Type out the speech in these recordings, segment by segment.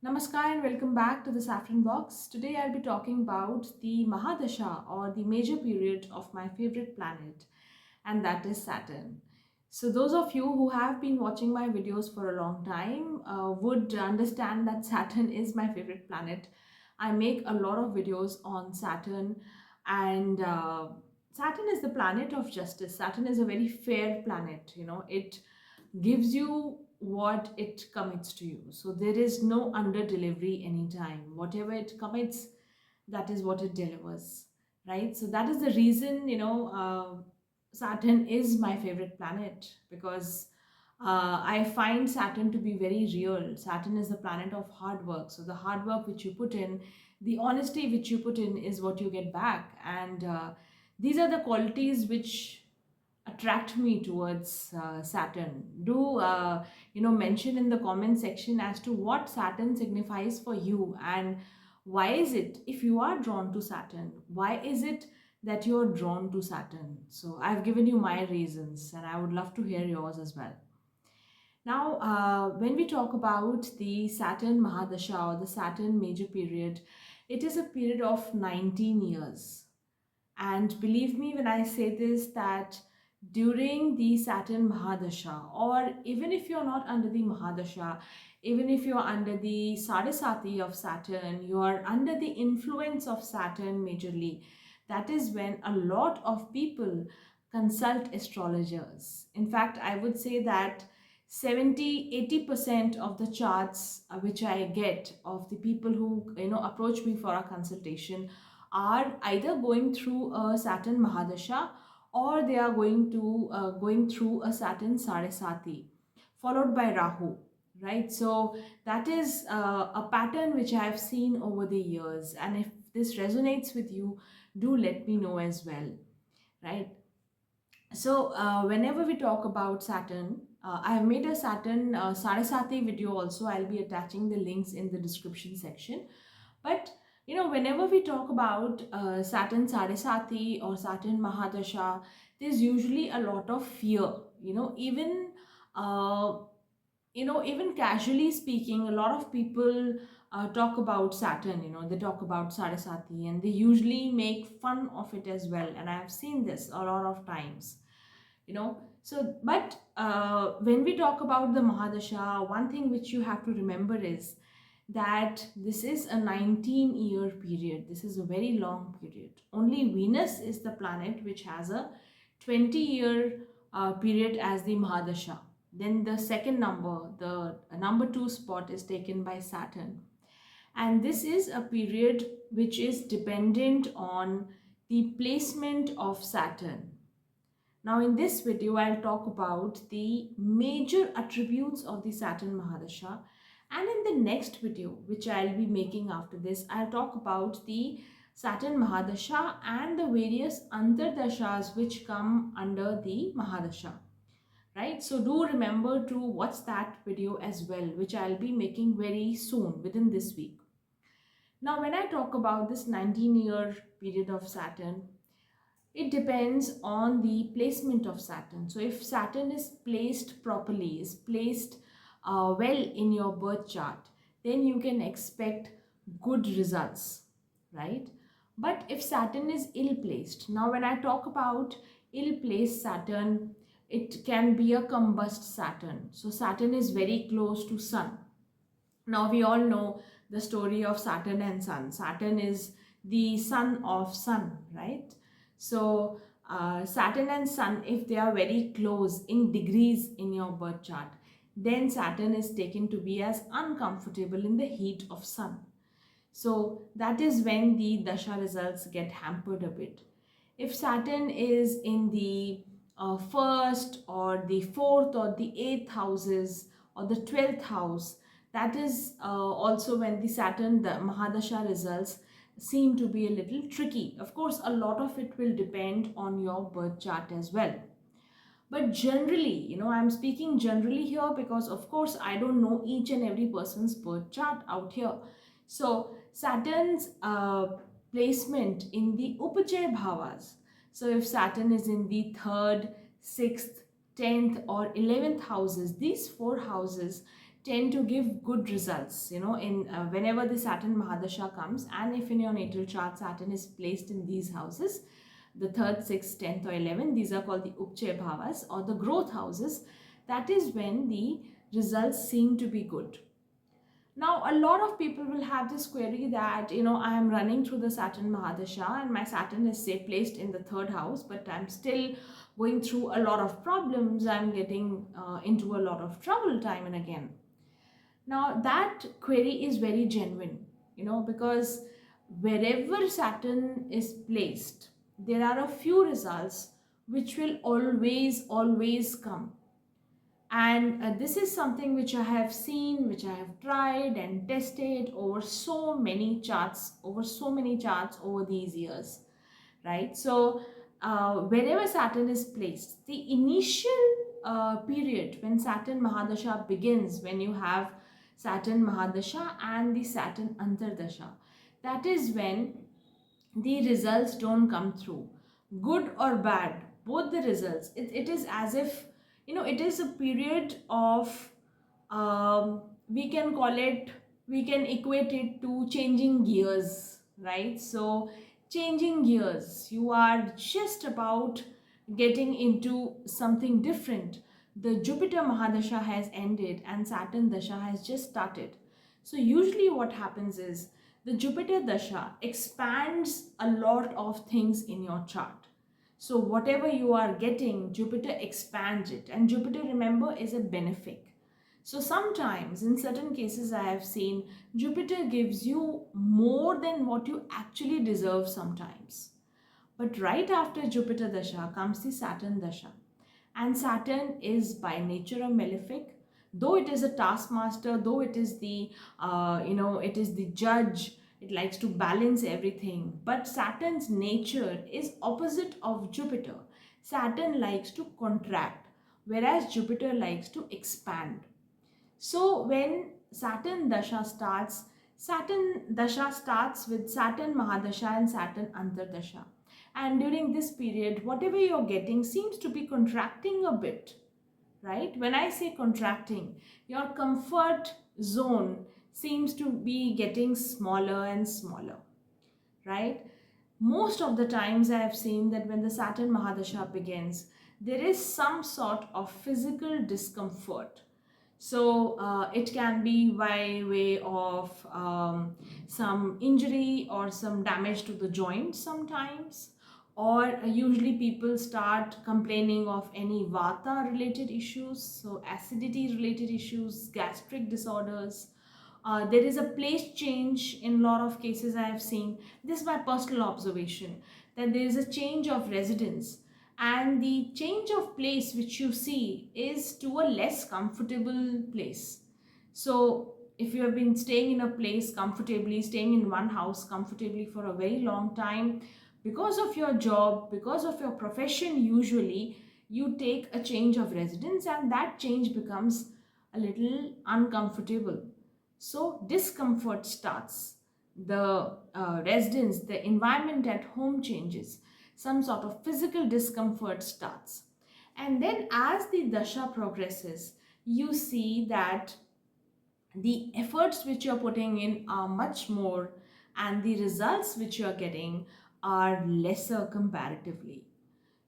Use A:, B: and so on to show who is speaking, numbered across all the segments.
A: Namaskar and welcome back to the Saffron Box. Today I'll be talking about the Mahadasha or the major period of my favorite planet, and that is Saturn. So, those of you who have been watching my videos for a long time would understand that Saturn is my favorite planet. I make a lot of videos on Saturn, and Saturn is the planet of justice. Saturn is a very fair planet, it gives you what it commits to you. So there is no under delivery anytime. Whatever it commits, that is what it delivers, right? So that is the reason, Saturn is my favorite planet because I find Saturn to be very real. Saturn is the planet of hard work. So the hard work which you put in, the honesty which you put in is what you get back. And these are the qualities which attract me towards Saturn. Do mention in the comment section as to what Saturn signifies for you, and why is it, if you are drawn to Saturn, why is it that you're drawn to Saturn? So I've given you my reasons, and I would love to hear yours as well. Now, when we talk about the Saturn Mahadasha or the Saturn major period, it is a period of 19 years. And believe me when I say this, that during the Saturn Mahadasha, or even if you're not under the Mahadasha, even if you're under the Sadesati of Saturn, you are under the influence of Saturn majorly. That is when a lot of people consult astrologers. In fact, I would say that 70-80% of the charts which I get of the people who approach me for a consultation are either going through a Saturn Mahadasha, or they are going through a Saturn Sarasati followed by Rahu, right? So that is a pattern which I have seen over the years, and if this resonates with you, do let me know as well, right? So whenever we talk about Saturn, I have made a Saturn Sarasati video also. I'll be attaching the links in the description section. But whenever we talk about Saturn Sadesati or Saturn Mahadasha, there's usually a lot of fear. Uh, even casually speaking, a lot of people talk about Saturn. They talk about Sarasati, and they usually make fun of it as well. And I have seen this a lot of times. So but when we talk about the Mahadasha, one thing which you have to remember is that this is a 19-year period. This is a very long period. Only Venus is the planet which has a 20-year period as the Mahadasha. Then the second number, the number 2 spot, is taken by Saturn. And this is a period which is dependent on the placement of Saturn. Now in this video, I'll talk about the major attributes of the Saturn Mahadasha, and in the next video, which I'll be making after this, I'll talk about the Saturn Mahadasha and the various Antardashas which come under the Mahadasha. Right? So do remember to watch that video as well, which I'll be making very soon within this week. Now when I talk about this 19-year period of Saturn, it depends on the placement of Saturn. So if Saturn is placed properly, is placed well in your birth chart, then you can expect good results, right? But if Saturn is ill placed, now when I talk about ill placed Saturn, it can be a combust Saturn. So Saturn is very close to Sun. Now we all know the story of Saturn and Sun. Saturn is the son of Sun, right? So Saturn and Sun, if they are very close in degrees in your birth chart, then Saturn is taken to be as uncomfortable in the heat of Sun. So that is when the Dasha results get hampered a bit. If Saturn is in the first or the fourth or the eighth houses or the 12th house, that is also when the Saturn, the Mahadasha results seem to be a little tricky. Of course, a lot of it will depend on your birth chart as well. But generally, I'm speaking generally here because, of course, I don't know each and every person's birth chart out here. So, Saturn's placement in the Upajay Bhavas. So, if Saturn is in the 3rd, 6th, 10th, or 11th houses, these 4 houses tend to give good results, in whenever the Saturn Mahadasha comes, and if in your natal chart Saturn is placed in these houses, the 3rd, 6th, 10th or 11th, these are called the Upchaya Bhavas or the growth houses. That is when the results seem to be good. Now, a lot of people will have this query that, I am running through the Saturn Mahadasha and my Saturn is, say, placed in the 3rd house, but I'm still going through a lot of problems. I'm getting into a lot of trouble time and again. Now, that query is very genuine, because wherever Saturn is placed, there are a few results which will always come. And this is something which I have seen, which I have tried and tested over so many charts, over these years, right? So wherever Saturn is placed, the initial period when Saturn Mahadasha begins, when you have Saturn Mahadasha and the Saturn Antardasha, that is when the results don't come through, good or bad, both the results. It is as if, it is a period of, we can call it, we can equate it to changing gears, right? So changing gears, you are just about getting into something different. The Jupiter Mahadasha has ended and Saturn Dasha has just started. So usually what happens is the Jupiter Dasha expands a lot of things in your chart. So whatever you are getting, Jupiter expands it. And Jupiter, remember, is a benefic. So sometimes, in certain cases, I have seen Jupiter gives you more than what you actually deserve sometimes. But right after Jupiter Dasha comes the Saturn Dasha. And Saturn is by nature a malefic. Though it is a taskmaster, though it is it is the judge, it likes to balance everything. But Saturn's nature is opposite of Jupiter. Saturn likes to contract, whereas Jupiter likes to expand. So when Saturn Dasha starts, Saturn Dasha starts with Saturn Mahadasha and Saturn Antardasha. And during this period, whatever you're getting seems to be contracting a bit, right? When I say contracting, your comfort zone seems to be getting smaller and smaller, right? Most of the times I have seen that when the Saturn Mahadasha begins, there is some sort of physical discomfort. So it can be by way of some injury or some damage to the joint sometimes, or usually people start complaining of any vata related issues, so acidity related issues, gastric disorders. There is a place change in a lot of cases I have seen. This is my personal observation, that there is a change of residence, and the change of place which you see is to a less comfortable place. So if you have been staying in a place comfortably, staying in one house comfortably for a very long time, because of your job, because of your profession, usually you take a change of residence and that change becomes a little uncomfortable. So discomfort starts. The residence, the environment at home changes. Some sort of physical discomfort starts. And then as the dasha progresses, you see that the efforts which you're putting in are much more, and the results which you're getting are lesser comparatively.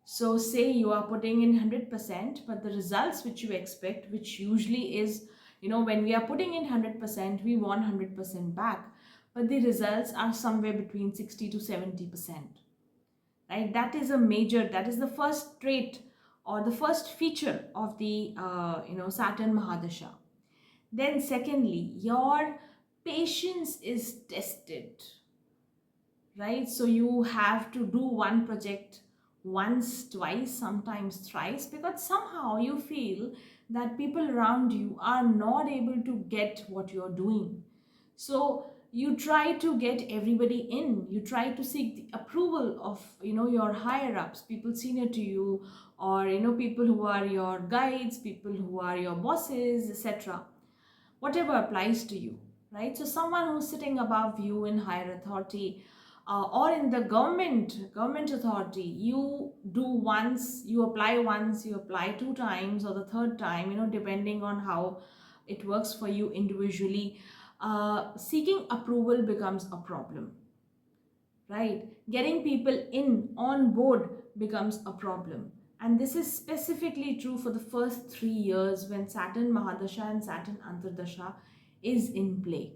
A: So say you are putting in 100%, but the results which you expect, which usually is, when we are putting in 100%, we want 100% back. But the results are somewhere between 60 to 70%. Right? That is that is the first trait or the first feature of the, Saturn Mahadasha. Then secondly, your patience is tested, right? So you have to do one project once, twice, sometimes thrice, because somehow you feel that people around you are not able to get what you're doing. So you try to get everybody in, you try to seek the approval of, your higher ups, people senior to you, or people who are your guides, people who are your bosses, etc. Whatever applies to you, right? So someone who's sitting above you in higher authority, or in the government authority, you do once, you apply once, you apply two times, or the third time, depending on how it works for you individually, seeking approval becomes a problem, right? Getting people in on board becomes a problem. And this is specifically true for the first 3 years when Saturn Mahadasha and Saturn Antardasha is in play.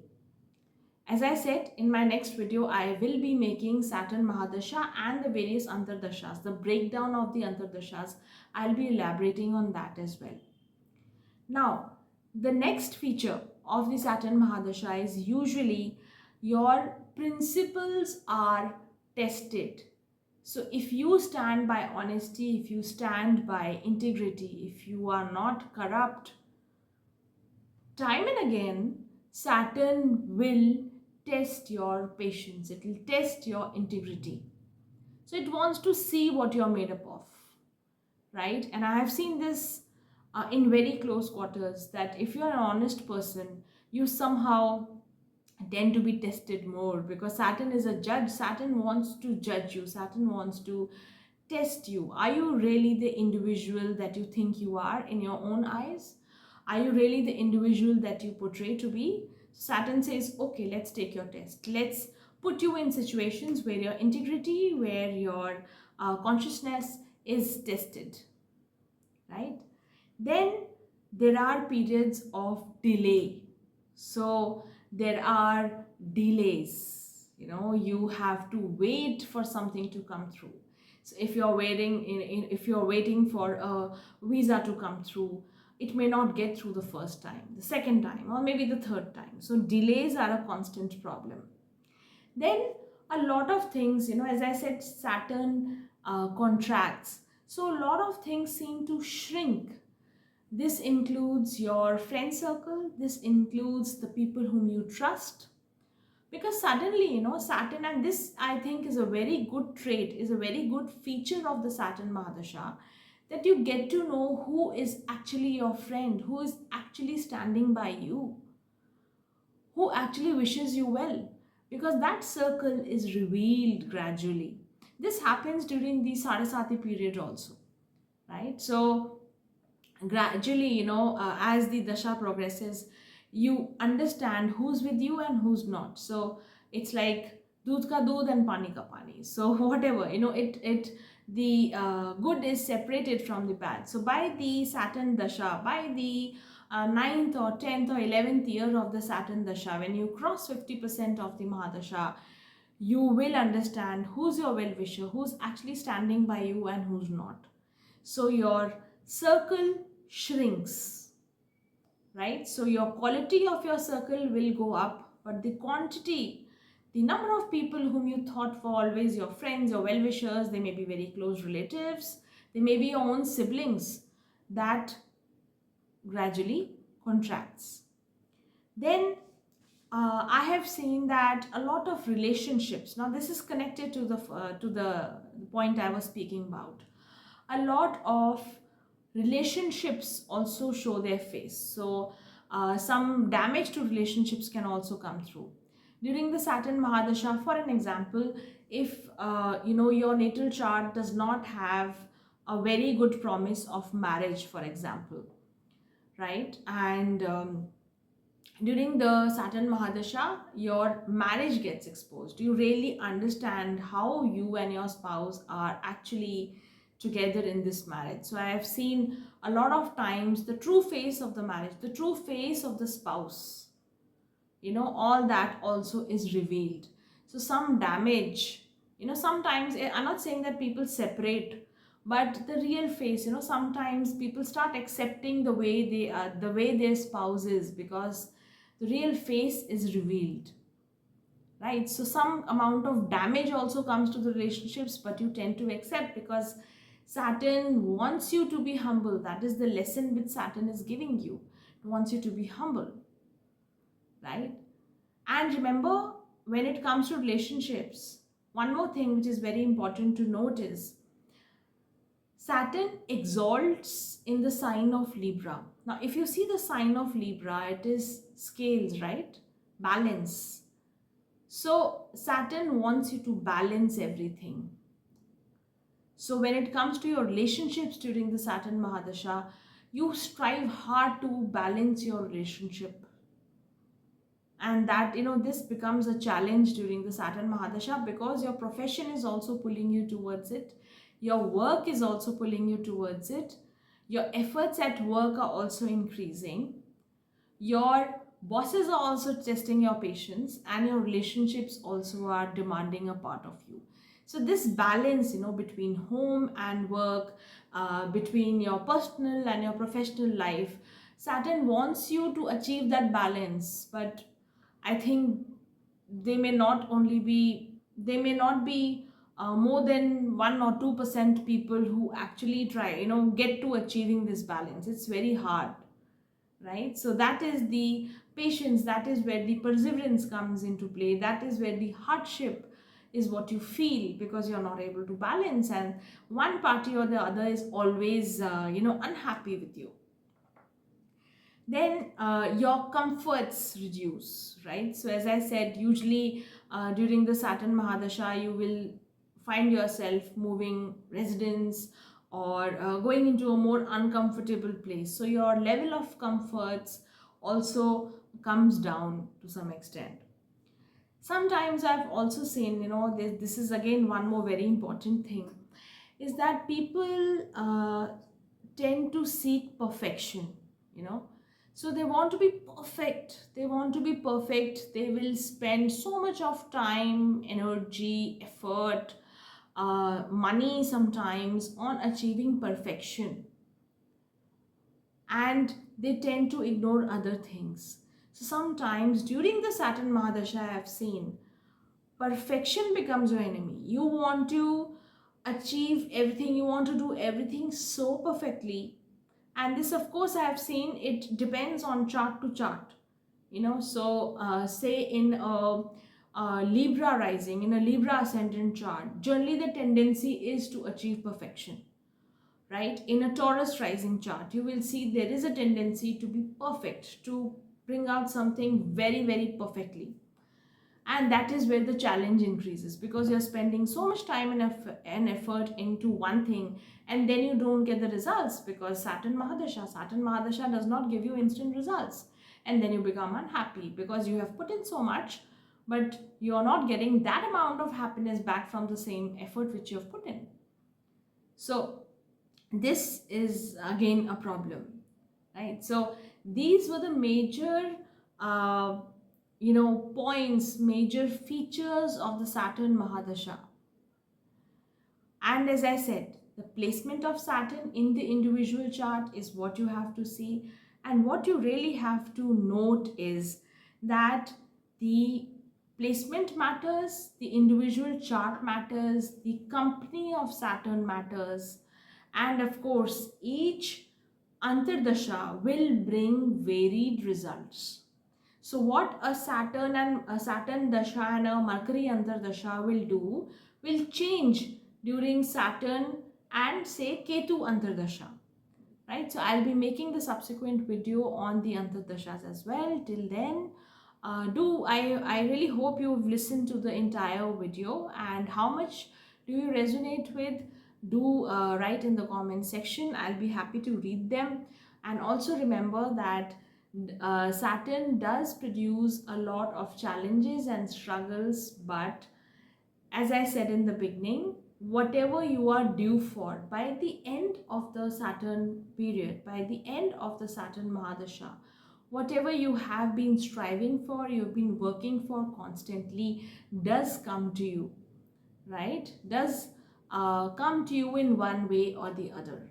A: As I said, in my next video, I will be making Saturn Mahadasha and the various Antardashas, the breakdown of the Antardashas. I'll be elaborating on that as well. Now, the next feature of the Saturn Mahadasha is usually your principles are tested. So if you stand by honesty, if you stand by integrity, if you are not corrupt, time and again, Saturn will test your patience. It will test your integrity. So it wants to see what you're made up of, right? And I have seen this in very close quarters, that if you're an honest person, you somehow tend to be tested more, because Saturn is a judge. Saturn wants to judge you. Saturn wants to test you. Are you really the individual that you think you are in your own eyes? Are you really the individual that you portray to be? Saturn says, okay, let's take your test. Let's put you in situations where your integrity, where your consciousness is tested, right? Then there are periods of delay. So there are delays. You have to wait for something to come through. So if you're waiting for a visa to come through, it may not get through the first time, the second time, or maybe the third time. So delays are a constant problem. Then a lot of things, as I said, Saturn contracts. So a lot of things seem to shrink. This includes your friend circle. This includes the people whom you trust. Because suddenly, Saturn, and this I think is a very good trait, is a very good feature of the Saturn Mahadasha, that you get to know who is actually your friend, who is actually standing by you, who actually wishes you well. Because that circle is revealed gradually. This happens during the Saraswati period also, right? So gradually, as the dasha progresses, you understand who's with you and who's not. So it's like doodh ka doodh and pani ka pani. So whatever, the good is separated from the bad. So by the Saturn dasha, by the 9th or 10th or 11th year of the Saturn dasha, when you cross 50% of the Mahadasha, you will understand who's your well-wisher, who's actually standing by you and who's not. So your circle shrinks, right? So your quality of your circle will go up, but the quantity, the number of people whom you thought for always your friends, your well-wishers, they may be very close relatives, they may be your own siblings, that gradually contracts. Then I have seen that a lot of relationships, now this is connected to the point I was speaking about, a lot of relationships also show their face. So some damage to relationships can also come through during the Saturn Mahadasha. For an example, if your natal chart does not have a very good promise of marriage, for example, right? And during the Saturn Mahadasha, your marriage gets exposed. You really understand how you and your spouse are actually together in this marriage. So I have seen a lot of times the true face of the marriage, the true face of the spouse, all that also is revealed. So some damage, sometimes, I'm not saying that people separate, but the real face, sometimes people start accepting the way they are, the way their spouse is, because the real face is revealed, right? So some amount of damage also comes to the relationships, but you tend to accept, because Saturn wants you to be humble. That is the lesson which Saturn is giving you. It wants you to be humble, right? And remember, when it comes to relationships, one more thing which is very important to note is Saturn exalts in the sign of Libra. Now, if you see the sign of Libra, it is scales, right? Balance. So Saturn wants you to balance everything. So when it comes to your relationships during the Saturn Mahadasha, you strive hard to balance your relationship, and that this becomes a challenge during the Saturn Mahadasha, because your profession is also pulling you towards it, your work is also pulling you towards it, your efforts at work are also increasing, your bosses are also testing your patience, and your relationships also are demanding a part of you. So this balance between home and work, between your personal and your professional life, Saturn wants you to achieve that balance. But I think they may not be more than 1 or 2% people who actually try, get to achieving this balance. It's very hard, right? So that is the patience, that is where the perseverance comes into play, that is where the hardship is what you feel, because you're not able to balance, and one party or the other is always unhappy with you. Then your comforts reduce, right? So as I said, usually during the Saturn Mahadasha, you will find yourself moving residence, or going into a more uncomfortable place, so your level of comforts also comes down to some extent. Sometimes I've also seen, this is again one more very important thing, is that people tend to seek perfection, you know. So they want to be perfect. They want to be perfect. They will spend so much of time, energy, effort, money sometimes on achieving perfection. And they tend to ignore other things. So sometimes during the Saturn Mahadasha, I have seen perfection becomes your enemy. You want to achieve everything, you want to do everything so perfectly. And this, of course, I have seen it depends on chart to chart. So say in a Libra rising, in a Libra ascendant chart, generally the tendency is to achieve perfection, right? In a Taurus rising chart, you will see there is a tendency to be perfect, to bring out something very, very perfectly. And that is where the challenge increases, because you're spending so much time and effort into one thing, and then you don't get the results, because Saturn Mahadasha does not give you instant results, and then you become unhappy because you have put in so much, but you're not getting that amount of happiness back from the same effort which you've put in. So this is again a problem, right? So these were the major uh, points, major features of the Saturn Mahadasha. And as I said, the placement of Saturn in the individual chart is what you have to see. And what you really have to note is that the placement matters, the individual chart matters, the company of Saturn matters, and of course, each Antardasha will bring varied results. So what a Saturn Dasha and a Mercury Antardasha will do will change during Saturn and say Ketu Antardasha. Right? So I'll be making the subsequent video on the Antardashas as well. Till then, I really hope you've listened to the entire video, and how much do you resonate with? Do write in the comment section. I'll be happy to read them. And also remember that Saturn does produce a lot of challenges and struggles, but as I said in the beginning, whatever you are due for by the end of the Saturn period, by the end of the Saturn Mahadasha, whatever you have been striving for, you've been working for constantly, does come to you, right? Does come to you in one way or the other.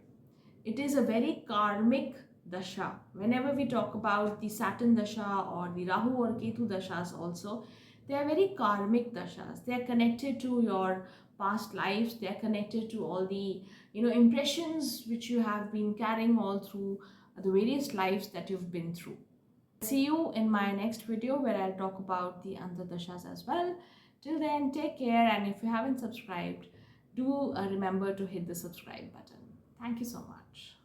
A: It is a very karmic dasha. Whenever we talk about the Saturn dasha or the Rahu or Ketu dashas also, they are very karmic dashas. They are connected to your past lives. They are connected to all the impressions which you have been carrying all through the various lives that you've been through. See you in my next video where I'll talk about the Antardashas as well. Till then, take care, and if you haven't subscribed, do remember to hit the subscribe button. Thank you so much.